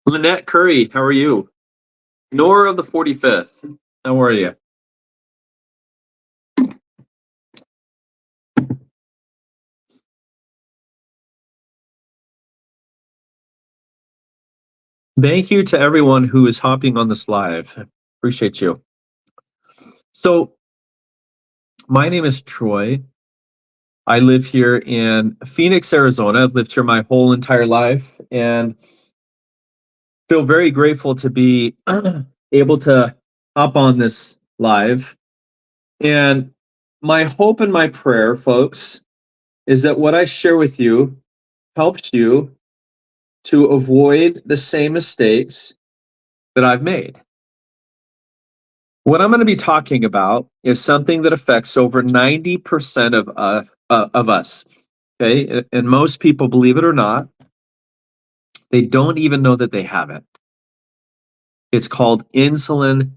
Lynette Curry, how are you? Nora of the 45th, how are you? Thank you to everyone who is hopping on this live. Appreciate you. So, my name is Troy. I live here in Phoenix, Arizona. I've lived here my whole entire life and feel very grateful to be able to hop on this live. And my hope and my prayer, folks, is that what I share with you helps you to avoid the same mistakes that I've made. What I'm going to be talking about is something that affects over 90% of us. Okay. And most people, believe it or not, they don't even know that they have it. It's called insulin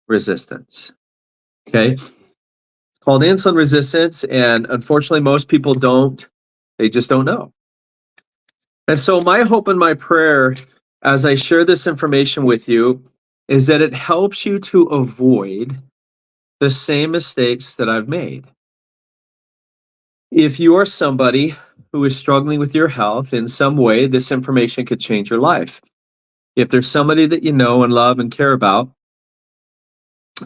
resistance. Okay. It's called insulin resistance. And unfortunately, most people they just don't know. And so, my hope and my prayer as I share this information with you is that it helps you to avoid the same mistakes that I've made. If you are somebody who is struggling with your health in some way, this information could change your life. If there's somebody that you know and love and care about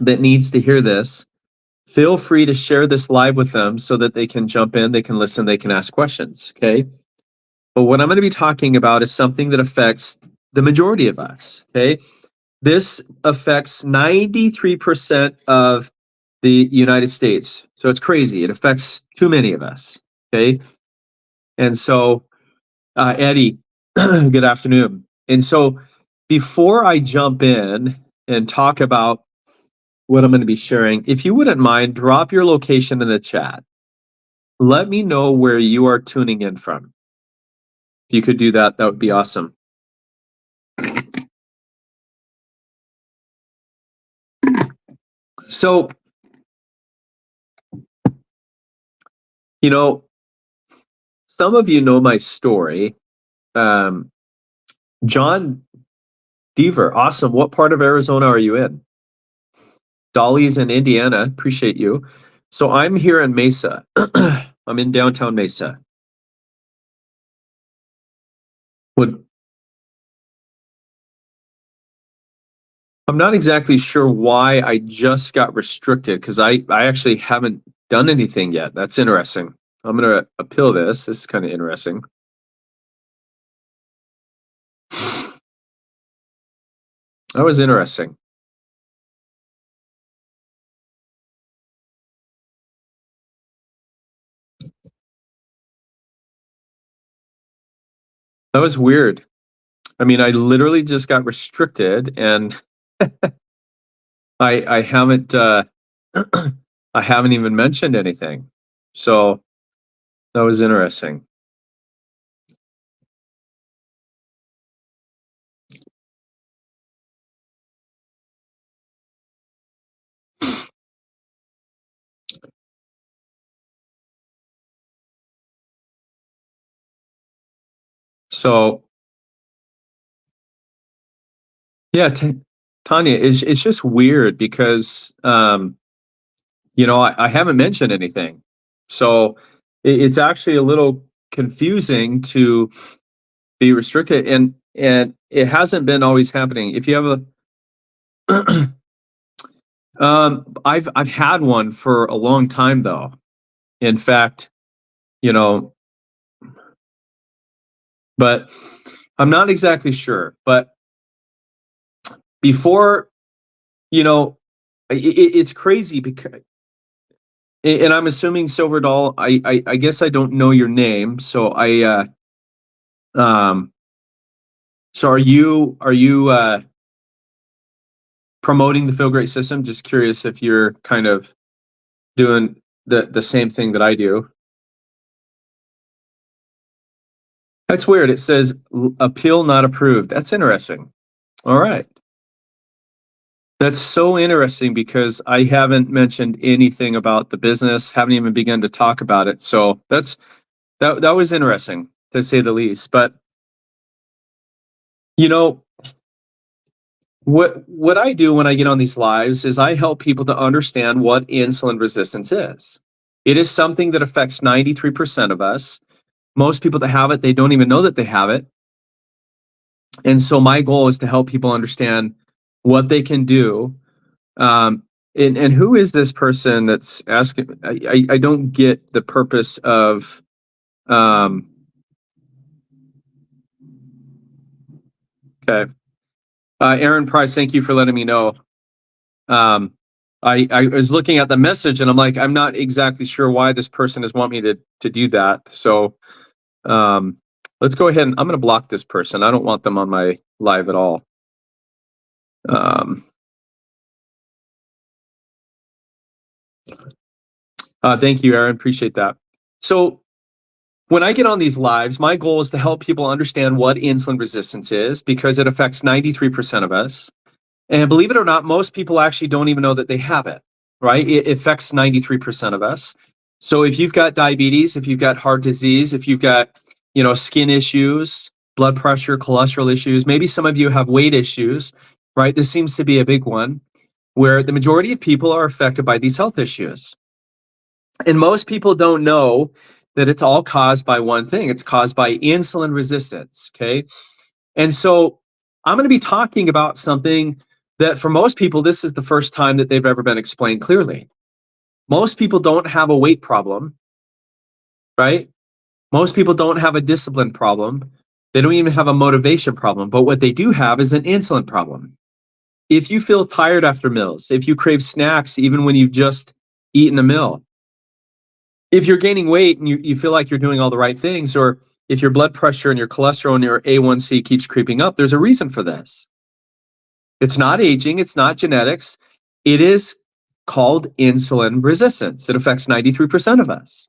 that needs to hear this, feel free to share this live with them so that they can jump in, they can listen, they can ask questions. Okay. But what I'm going to be talking about is something that affects the majority of us. Okay. This affects 93% of the United States. So it's crazy. It affects too many of us. Okay. And so, Eddie, good afternoon. And so, before I jump in and talk about what I'm going to be sharing, if you wouldn't mind, drop your location in the chat. Let me know where you are tuning in from. If you could do that, that would be awesome. So, some of you know my story. John Deaver, awesome. What part of Arizona are you in? Dolly's in Indiana. Appreciate you. So I'm here in Mesa. I'm in downtown Mesa. I'm not exactly sure why I just got restricted because I actually haven't done anything yet. That's interesting. I'm going to appeal this. This is kind of interesting. That was interesting. That was weird. I mean, I literally just got restricted and I haven't I haven't even mentioned anything. So that was interesting. So yeah, Tanya, it's just weird because I haven't mentioned anything. So it's actually a little confusing to be restricted and it hasn't been always happening. If you have a I've had one for a long time though. In fact, but I'm not exactly sure. But before, it's crazy because, and I'm assuming Silver Doll. I guess I don't know your name, so so are you promoting the Feel Great system? Just curious if you're kind of doing the same thing that I do. That's weird. It says appeal not approved. That's interesting. All right. That's so interesting because I haven't mentioned anything about the business, haven't even begun to talk about it. So that was interesting to say the least. But What I do when I get on these lives is I help people to understand what insulin resistance is. It is something that affects 93% of us. Most people that have it, they don't even know that they have it. And so my goal is to help people understand what they can do. And who is this person that's asking? I don't get the purpose of. Okay. Aaron Price, thank you for letting me know. I was looking at the message and I'm like, I'm not exactly sure why this person is wanting me to do that. So let's go ahead and I'm going to block this person. I don't want them on my live at all. Thank you, Aaron. Appreciate that. So when I get on these lives, my goal is to help people understand what insulin resistance is because it affects 93% of us. And believe it or not, most people actually don't even know that they have it, right? It affects 93% of us. So if you've got diabetes, if you've got heart disease, if you've got, skin issues, blood pressure, cholesterol issues, maybe some of you have weight issues, right? This seems to be a big one where the majority of people are affected by these health issues. And most people don't know that it's all caused by one thing. It's caused by insulin resistance, okay? And so I'm going to be talking about something that for most people, this is the first time that they've ever been explained clearly. Most people don't have a weight problem, right? Most people don't have a discipline problem. They don't even have a motivation problem. But what they do have is an insulin problem. If you feel tired after meals, if you crave snacks, even when you've just eaten a meal, if you're gaining weight and you feel like you're doing all the right things, or if your blood pressure and your cholesterol and your A1C keeps creeping up, there's a reason for this. It's not aging, it's not genetics. It is called insulin resistance. It affects 93% of us.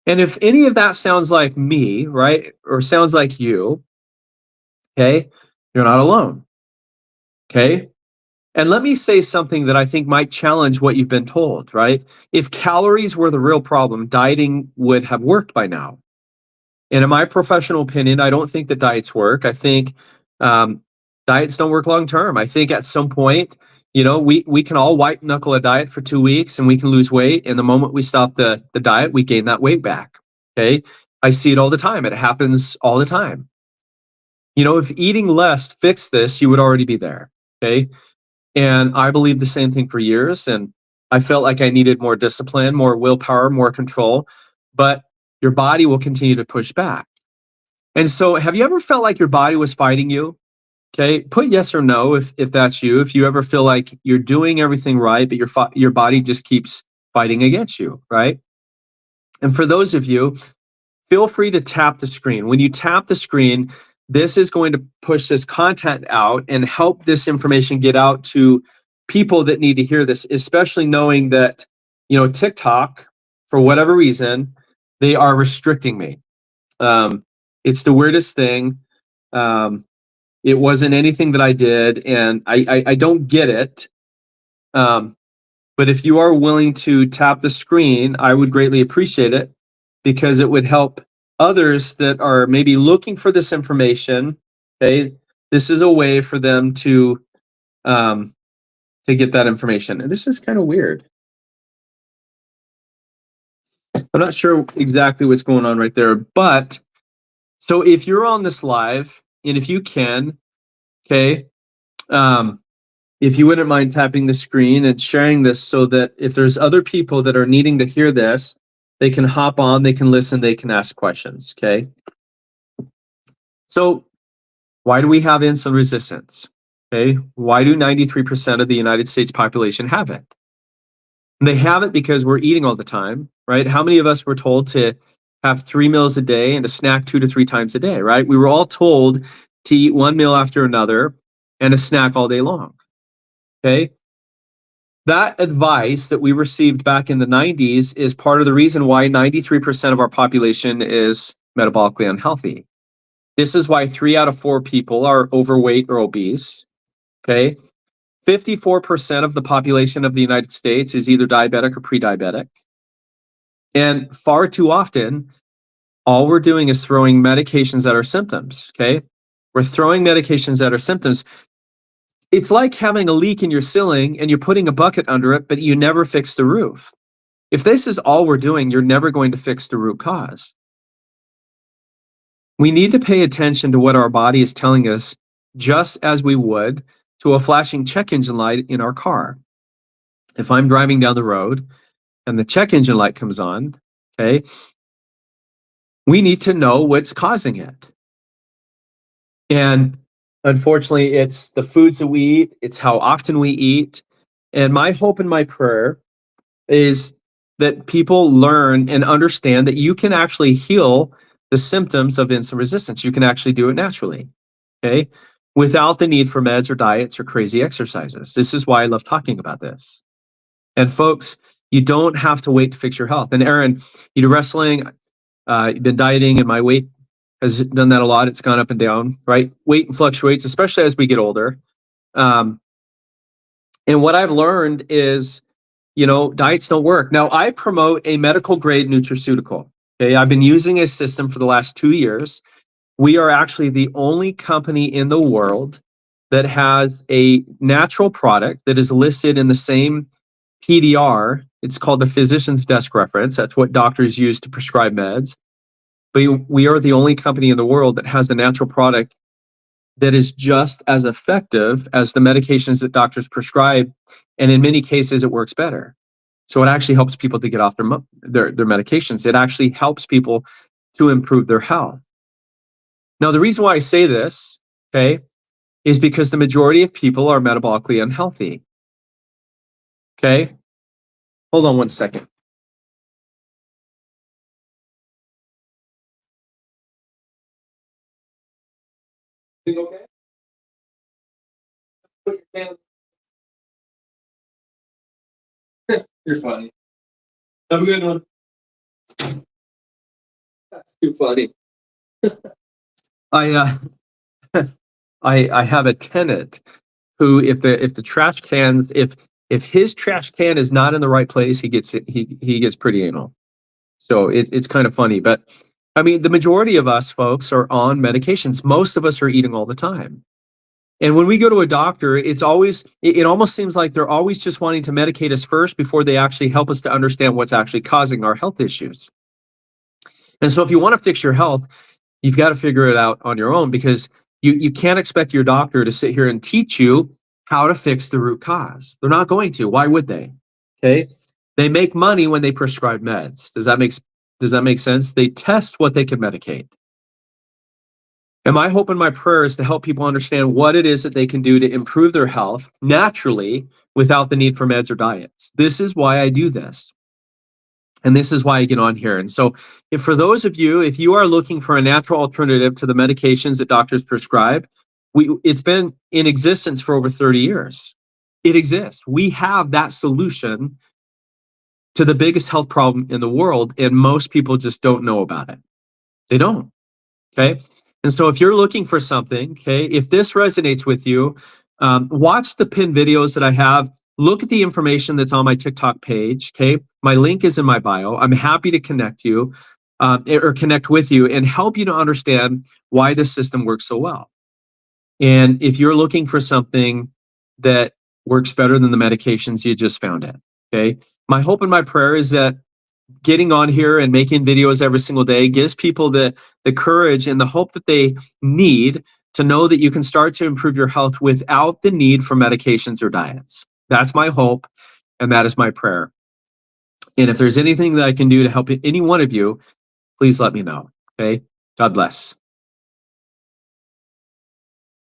And if any of that sounds like me, right, or sounds like you, okay, you're not alone, okay? And let me say something that I think might challenge what you've been told, right? If calories were the real problem, dieting would have worked by now. And in my professional opinion, I don't think that diets work. I think diets don't work long term. I think at some point, we can all white knuckle a diet for 2 weeks and we can lose weight. And the moment we stop the diet, we gain that weight back. Okay. I see it all the time. It happens all the time. If eating less fixed this, you would already be there. Okay. And I believed the same thing for years. And I felt like I needed more discipline, more willpower, more control. But your body will continue to push back. And so have you ever felt like your body was fighting you? Okay, put yes or no if that's you. If you ever feel like you're doing everything right, but your body just keeps fighting against you, right? And for those of you, feel free to tap the screen. When you tap the screen, this is going to push this content out and help this information get out to people that need to hear this, especially knowing that, TikTok, for whatever reason, they are restricting me. It's the weirdest thing. It wasn't anything that I did, and I don't get it. But if you are willing to tap the screen, I would greatly appreciate it because it would help others that are maybe looking for this information. Okay, this is a way for them to get that information. And this is kind of weird. I'm not sure exactly what's going on right there, but so if you're on this live and if you can, okay, if you wouldn't mind tapping the screen and sharing this so that if there's other people that are needing to hear this, they can hop on, they can listen, they can ask questions, okay? So why do we have insulin resistance? Okay, why do 93% of the United States population have it? And they have it because we're eating all the time, right? How many of us were told to have 3 meals a day and to snack 2 to 3 times a day, right? We were all told to eat one meal after another and a snack all day long, okay? That advice that we received back in the 90s is part of the reason why 93% of our population is metabolically unhealthy. This is why 3 out of 4 people are overweight or obese, okay? 54% of the population of the United States is either diabetic or pre-diabetic. And far too often, all we're doing is throwing medications at our symptoms, okay? We're throwing medications at our symptoms. It's like having a leak in your ceiling and you're putting a bucket under it, but you never fix the roof. If this is all we're doing, you're never going to fix the root cause. We need to pay attention to what our body is telling us, just as we would to a flashing check engine light in our car. If I'm driving down the road and the check engine light comes on, okay, we need to know what's causing it. And unfortunately, it's the foods that we eat, it's how often we eat. And my hope and my prayer is that people learn and understand that you can actually heal the symptoms of insulin resistance. You can actually do it naturally, okay, without the need for meds or diets or crazy exercises. This is why I love talking about this. And folks, you don't have to wait to fix your health. And Aaron, you do wrestling, you've been dieting, and my weight has done that a lot. It's gone up and down, right? Weight fluctuates, especially as we get older. And what I've learned is, diets don't work. Now, I promote a medical grade nutraceutical. Okay, I've been using a system for the last 2 years. We are actually the only company in the world that has a natural product that is listed in the same PDR. It's called the physician's desk reference. That's what doctors use to prescribe meds. But we are the only company in the world that has a natural product that is just as effective as the medications that doctors prescribe. And in many cases, it works better. So it actually helps people to get off their medications. It actually helps people to improve their health. Now, the reason why I say this, okay, is because the majority of people are metabolically unhealthy. Okay? Hold on one second. Okay? Put your hand. You're funny. Have a good one. That's too funny. I I have a tenant who, if the trash cans, if his trash can is not in the right place, he gets pretty anal. So it's kind of funny, but I mean, the majority of us folks are on medications. Most of us are eating all the time. And when we go to a doctor, it almost seems like they're always just wanting to medicate us first before they actually help us to understand what's actually causing our health issues. And so if you want to fix your health, you've got to figure it out on your own, because you can't expect your doctor to sit here and teach you how to fix the root cause. They're not going to. Why would they? Okay. They make money when they prescribe meds. Does that make sense? They test what they can medicate. And my hope and my prayer is to help people understand what it is that they can do to improve their health naturally without the need for meds or diets. This is why I do this. And this is why I get on here. And so for those of you, if you are looking for a natural alternative to the medications that doctors prescribe, it's been in existence for over 30 years. It exists. We have that solution to the biggest health problem in the world, and most people just don't know about it. They don't. Okay. And so if you're looking for something, okay, if this resonates with you, watch the pinned videos that I have. Look at the information that's on my TikTok page. Okay. My link is in my bio. I'm happy to connect you or connect with you and help you to understand why this system works so well. And if you're looking for something that works better than the medications, you just found it. Okay. My hope and my prayer is that getting on here and making videos every single day gives people the courage and the hope that they need to know that you can start to improve your health without the need for medications or diets. That's my hope, and that is my prayer. And if there's anything that I can do to help any one of you, please let me know. Okay? God bless.